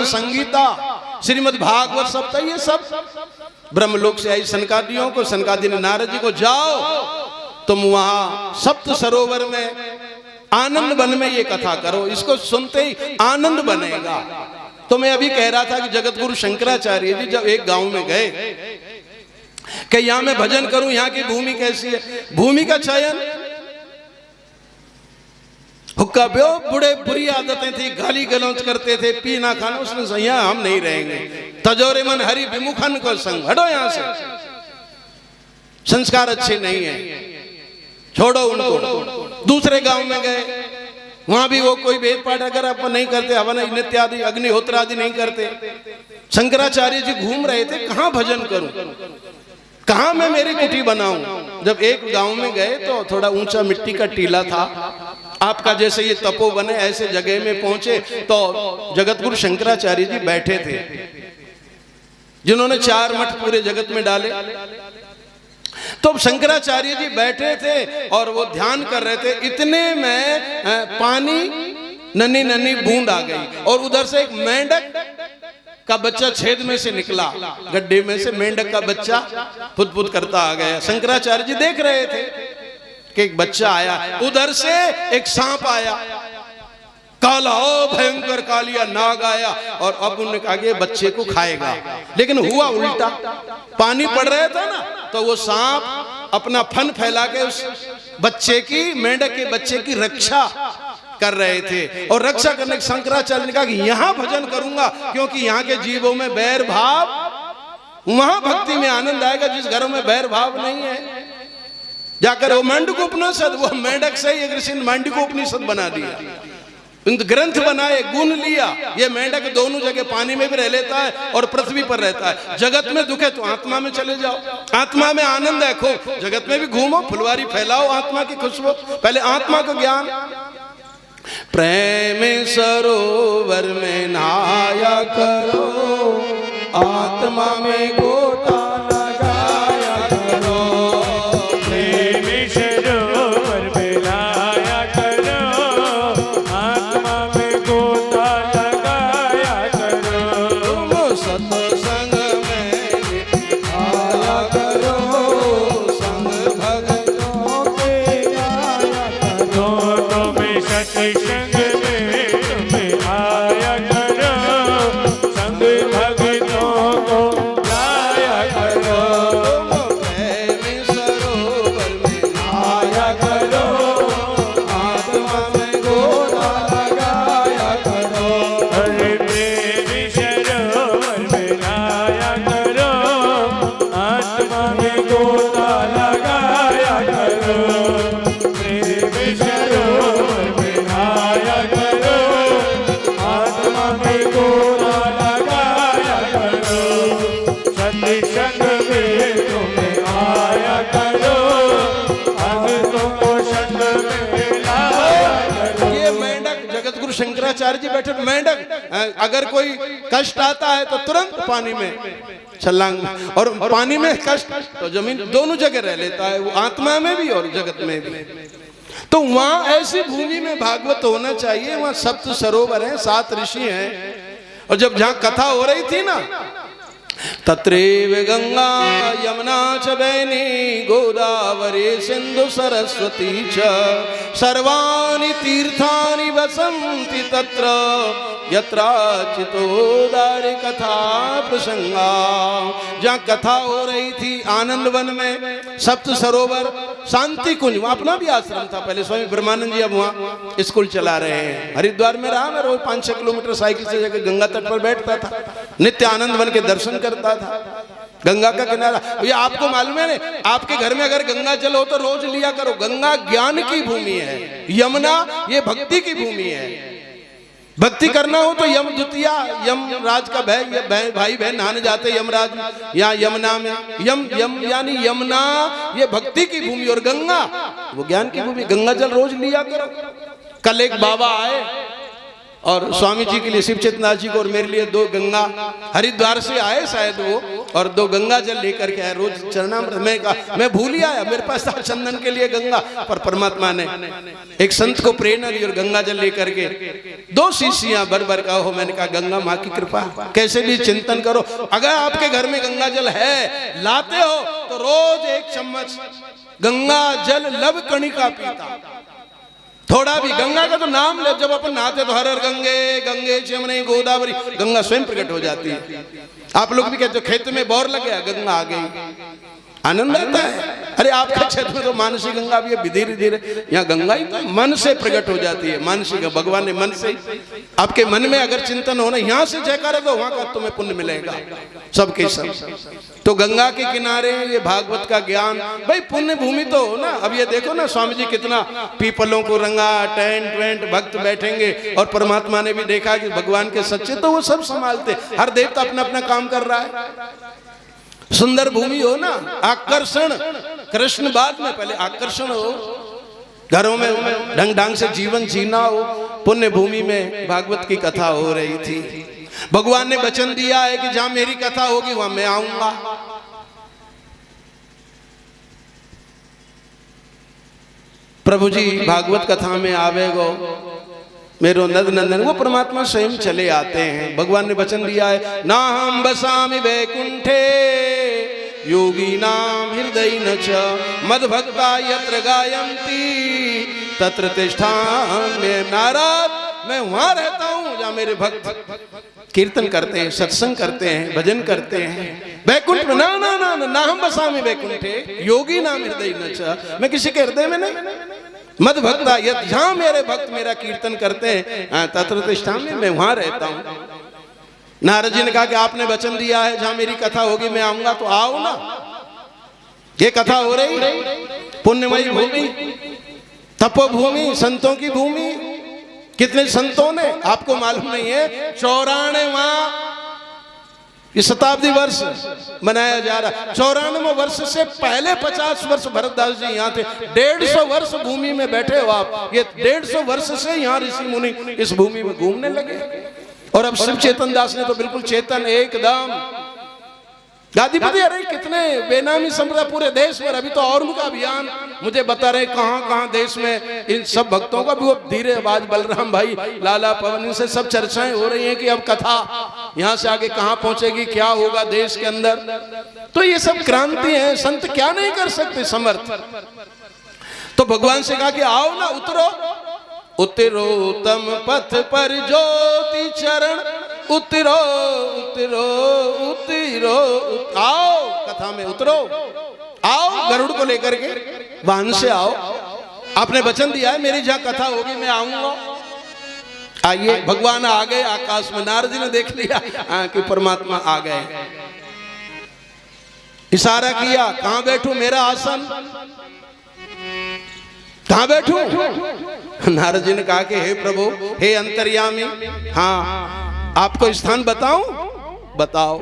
संगीता, श्रीमद् भागवत सब था। ये सब ब्रह्मलोक से आई सनकादियों को, सनकादि ने नारद जी को, जाओ तुम वहां सप्त सरोवर में आनंद वन में ये कथा करो, इसको सुनते ही आनंद बनेगा। तो मैं अभी कह रहा था कि जगत गुरु शंकराचार्य जी जब एक गांव में गए कि यहां मैं भजन करूं, यहां की भूमि कैसी है, भूमि का चयन, हुक्का पियो, बुढ़े बुरी आदतें थी, गाली गलौज करते थे, पीना खाना, उसने कहा यहां हम नहीं रहेंगे, तजोरे मन हरि विमुखन को संग, हटो यहां से, संस्कार अच्छे नहीं है, छोड़ो उनको। दूसरे गांव में गए, वहां भी वो कोई वेद पाठ अगर आप नहीं करते, हवन इत्यादि अग्निहोत्र आदि नहीं करते। शंकराचार्य जी घूम रहे थे, कहां भजन करूं, कहां मैं मेरी कुटी बनाऊं। जब एक गांव में गए तो थोड़ा ऊंचा मिट्टी का टीला था, आपका जैसे ये तपोवन है ऐसे जगह में पहुंचे तो जगतगुरु शंकराचार्य जी बैठे थे, जिन्होंने 4 मठ पूरे जगत में डाले। तो शंकराचार्य जी बैठे थे और वो ध्यान कर रहे थे, इतने में पानी नन्ही नन्ही बूंद आ गई और उधर से एक मेंढक का बच्चा छेद में से निकला, गड्ढे में से मेंढक का बच्चा फुट फुट करता आ गया। शंकराचार्य जी देख रहे थे कि एक बच्चा आया, उधर से एक सांप आया, काला भयंकर कालिया नाग आया और अब उन्होंने कहा कि बच्चे को खाएगा, लेकिन हुआ उल्टा। पानी पड़ रहा था ना, तो वो सांप अपना फन फैला के उस बच्चे की, मेंढक के बच्चे की रक्षा कर रहे थे। और रक्षा करने के शंकराचार्य ने कहा कि यहां भजन करूंगा, क्योंकि यहाँ के जीवों में बैर भाव, वहां भक्ति में आनंद आएगा जिस घरों में बैर भाव नहीं है। जाकर वो मांडुक्य उपनिषद, वो मेंढक से ही ऋषि ने मांडुक्य उपनिषद बना दिया, ग्रंथ बनाए, गुण लिया। ये मेंढक दोनों जगह पानी में भी रह लेता है और पृथ्वी पर रहता है। जगत में दुख है तो आत्मा में चले जाओ, आत्मा में आनंद है, खूब जगत में भी घूमो, फुलवारी फैलाओ आत्मा की खुशबू। पहले आत्मा को ज्ञान, प्रेम सरोवर में नहाया करो, आत्मा में गोता लगाया करो, प्रेम सरोवर में नहाया करो, आत्मा में गोता लगाया करो, तुम सत्संग में आया करो, संग भक्तों के आया करो, तुम सत्संग में तुम आया करो, संग भक्तों को लाया करो, प्रेम सरोवर में आया करो, आत्मा में गोता लगाया करो, अरे प्रेम सरोवर में नहाया करो, आत्मा में गोता लगाया करो, प्रेम सरोवर में नहाया करो, आत्मा में गोता लगाया करो, सत्संग में तुम्हें आया करो, भक्तों को संग में लाया करो। ये मेंढक, जगत गुरु शंकराचार्य जी बैठे, मेंढक अगर कोई कष्ट आता है तो तुरंत पानी में छलांग, और पानी में कष्ट तो जमीन, दोनों जगह रह लेता है वो, आत्मा में भी और जगत में भी। तो वहां ऐसी भूमि में भागवत होना चाहिए, वहां सप्त सरोवर हैं, 7 ऋषि हैं। और जब जहां कथा हो रही थी ना, तत्रैव गंगा यमुना च बैनी गोदावरी सिंधु सरस्वती च सर्वाणि तीर्थानि वसन्ति तत्र यत्राचितोदारे कथा प्रसंगा। जहाँ कथा हो रही थी आनंद वन में, सप्त सरोवर, शांति कुंज, वहाँ अपना भी आश्रम था पहले, स्वामी ब्रह्मानंद जी अब वहाँ स्कूल चला रहे हैं। हरिद्वार में रहा मैं, रोज 5-6 किलोमीटर साइकिल से जाकर गंगा तट पर बैठता था, नित्य आनंद वन के दर्शन करता था। गंगा का किनारा, ये आपको मालूम है ना, आपके घर में अगर गंगा जल हो तो रोज लिया करो। गंगा ज्ञान की भूमि है, यमुना ये भक्ति की भूमि है। भक्ति करना हो तो यम द्वितीया, यमराज का भाई बहन नहाने जाते यमराज या यमुना में, यम यानी यमुना ये भक्ति की भूमि, और गंगा वो ज्ञान की भूमि। गंगा जल रोज लिया करो। कल एक बाबा आए और स्वामी जी के लिए, शिव चेतनाथ जी को और मेरे लिए 2 गंगा, हरिद्वार से आए शायद वो, और 2 गंगा जल लेकर के आए। रोज चरणामृत मैं कहा, मैं भूल ही आया, मेरे पास था चंदन के लिए गंगा, पर परमात्मा ने एक संत को प्रेरणा दी और गंगा जल लेकर के 2 शीशियां भर का हो। मैंने कहा गंगा माँ की कृपा, कैसे भी चिंतन करो, अगर आपके घर में गंगा जल है, लाते हो तो रोज 1 चम्मच गंगा जल लब कणिका पीता। थोड़ा भी गंगा का तो नाम ले, जब अपन नहाते तो हर हर गंगे गंगे चमने गोदावरी, गंगा स्वयं प्रकट हो जाती है। आप लोग भी कहते हो खेत में बोर लग गया, गंगा आ गई, आनंद आता है। अरे आपके क्षेत्र में तो मानसी गंगा भी है, धीरे धीरे यहाँ गंगा ही तो मन से प्रकट हो जाती है। मानसी का भगवान ने मन से, आपके मन में अगर चिंतन होना, यहाँ से जयकारा दो, वहां का तुम्हें पुण्य मिलेगा सबके सब। तो गंगा के किनारे ये भागवत का ज्ञान, भाई पुण्य भूमि तो हो ना। अब ये देखो ना स्वामी जी कितना पीपलों को रंगा, टेंट वेंट, भक्त बैठेंगे, और परमात्मा ने भी देखा कि भगवान के सच्चे तो वो सब संभालते, हर देवता अपना अपना काम कर रहा है। सुंदर भूमि हो ना, आकर्षण, कृष्ण बाद में, पहले आकर्षण हो, घरों में ढंग ढंग से जीवन जीना हो। पुण्य भूमि में भागवत की कथा हो रही थी। भगवान ने वचन दिया है कि जहां मेरी कथा होगी वहां मैं आऊंगा। प्रभु जी भागवत कथा में आवेगो मेरो नद नंदन, वो परमात्मा स्वयं चले आते हैं। भगवान ने वचन दिया है, ना हम बसामि वैकुंठे योगी नाम हृदय न च मद भक्ता यत्र गायन्ति तत्र तिष्ठामि। नारद, मैं वहां रहता हूँ जहाँ मेरे भक्त कीर्तन करते हैं, सत्संग करते हैं, भजन करते हैं। वैकुंठ में ना ना ना ना हम बसामि वैकुंठे योगी नाम हृदय न च, मैं किसी के हृदय में नहीं। मद भक्ता यत, जहां मेरे भक्त मेरा कीर्तन करते हैं तत्र तिष्ठामि, मैं वहां रहता हूं। नारद जी ने कहा कि आपने वचन दिया है जहां मेरी कथा होगी मैं आऊंगा, तो आओ ना। ये कथा हो रही, पुण्यमयी भूमि, तपोभूमि, संतों की भूमि। कितने संतों ने, आपको मालूम नहीं है, 94वां ये शताब्दी वर्ष मनाया जा रहा है। 94 वर्ष से पहले 50 वर्ष भरतदास जी यहाँ थे। 150 वर्ष भूमि में बैठे हो आप। ये 150 वर्ष से यहाँ ऋषि मुनि इस भूमि में घूमने लगे। और अब शिव चेतन दास ने तो बिल्कुल चेतन एकदम गादीपति। अरे कितने बेनामी संप्रदाय पूरे देश में। अभी तो और उनका अभियान मुझे बता रहे कहां कहां देश में इन सब भक्तों का भी वो धीरे आवाज, बलराम भाई, लाला पवन, इनसे सब चर्चाएं हो रही हैं कि अब कथा यहां से आगे कहां पहुंचेगी, क्या होगा देश के अंदर। तो ये सब क्रांति है, संत क्या नहीं कर सकते समर्थ। तो भगवान से कहा कि आओ ना, उतरो। उतरो तम पथ पर ज्योति चरण, उतरो उतरो उतरो, आओ कथा में उतरो, आओ गरुड़ को लेकर के वाहन से आओ। आपने वचन दिया है मेरी जहां कथा होगी मैं आऊंगा। आइए, भगवान आ गए आकाश में। नारद जी ने देख लिया कि परमात्मा आ गए। इशारा किया, कहां बैठूं, मेरा आसन कहां बैठूं। नारद जी ने कहा कि हे प्रभु, हे अंतर्यामी, हाँ आपको स्थान बताऊं, बताओ।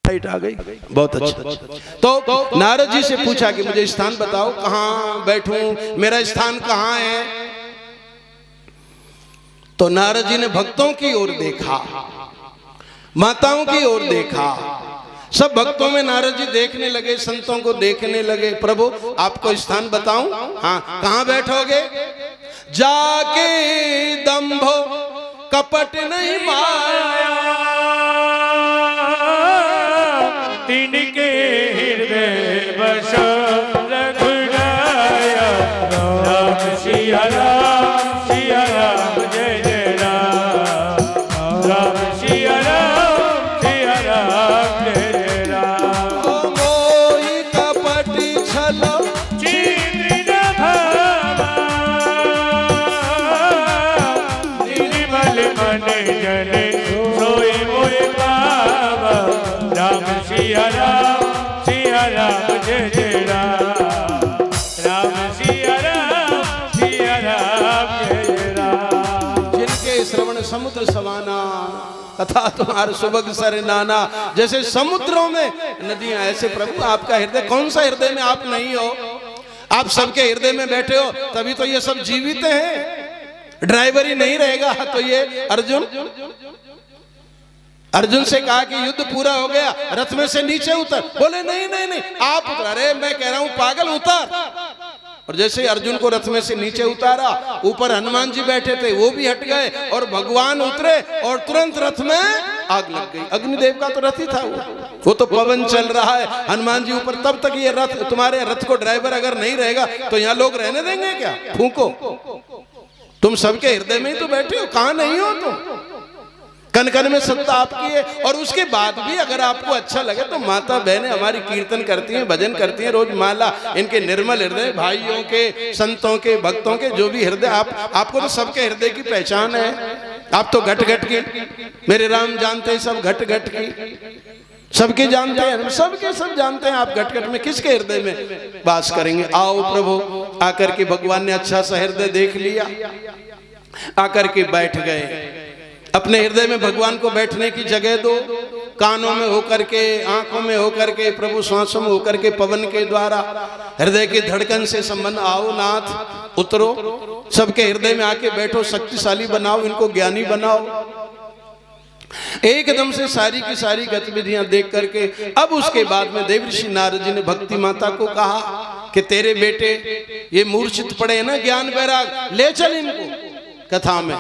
आ गई, बहुत अच्छा। तो नारद जी से पूछा कि मुझे स्थान बताओ, कहां बैठूं, मेरा स्थान कहां है। तो नारद जी ने भक्तों की ओर देखा, माताओं की ओर देखा। सब भक्तों में नारद जी देखने लगे, संतों को देखने लगे। प्रभु आपको स्थान बताऊं, हाँ कहां बैठोगे। जाके दंभो कपट नहीं माया, तिनके हृदय बस रघुराया। राम सिया राम, सिया राम जय जय राम। राम सिया राम, सिया राम जय जय राम। मोई कपट छलो चिन्ह भावा, निर्मल मन जन सोई मोय पावा। राम सिया राम, सिया राम जय जय राम। राम सिया राम, सिया राम जय जय राम। जिनके श्रवण समुद्र समाना, कथा तुम्हार सुबह सर नाना। जैसे समुद्रों में नदियां, ऐसे प्रभु आपका हृदय, कौन सा हृदय में आप नहीं हो। आप सबके हृदय में बैठे हो, तभी तो ये सब जीवित हैं। ड्राइवर ही नहीं रहेगा तो ये अर्जुन से कहा कि युद्ध पूरा हो गया, रथ में से नीचे उतर। बोले नहीं नहीं नहीं आप उतर। अरे मैं कह रहा हूं पागल उतर। और जैसे अर्जुन को रथ में से नीचे उतारा, ऊपर हनुमान जी बैठे थे, वो भी हट गए और भगवान उतरे और तुरंत रथ में आग लग गई। अग्निदेव का तो रथ ही था वो तो पवन चल रहा है, हनुमान जी ऊपर। तब तक ये रथ, तुम्हारे रथ को ड्राइवर अगर नहीं रहेगा तो यहाँ लोग रहने देंगे क्या? फूंको, तुम सबके हृदय में ही तो बैठे हो, कहां नहीं हो तुम? कन कन में सत्ता आपकी है। और उसके बाद भी अगर आपको अच्छा लगे तो माता बहनें हमारी कीर्तन करती हैं, भजन करती हैं, रोज माला। इनके निर्मल हृदय भाइयों के, संतों के, भक्तों के जो भी हृदय, आपको तो सबके हृदय की पहचान है। आप तो घट घट की, मेरे राम जानते हैं सब घट घट की, सबके जानते हैं, सबके सब जानते हैं। आप घट घट में किसके हृदय में वास करेंगे? आओ प्रभु, आकर के भगवान ने अच्छा सा हृदय देख लिया, आकर के बैठ गए। अपने हृदय में भगवान को बैठने की जगह दो। कानों में होकर के, आंखों में होकर के, प्रभु श्वासों में होकर के, पवन के द्वारा हृदय की धड़कन से संबंध। आओ नाथ, उतरो, सबके हृदय में आके बैठो, शक्तिशाली बनाओ, इनको ज्ञानी बनाओ। एकदम से सारी की सारी गतिविधियां देख करके अब उसके बाद में देवर्षि नारद जी ने भक्ति माता को कहा कि तेरे बेटे ये मूर्छित पड़े हैं ना, ज्ञान वैराग, ले चल इनको कथा में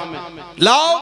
लाओ।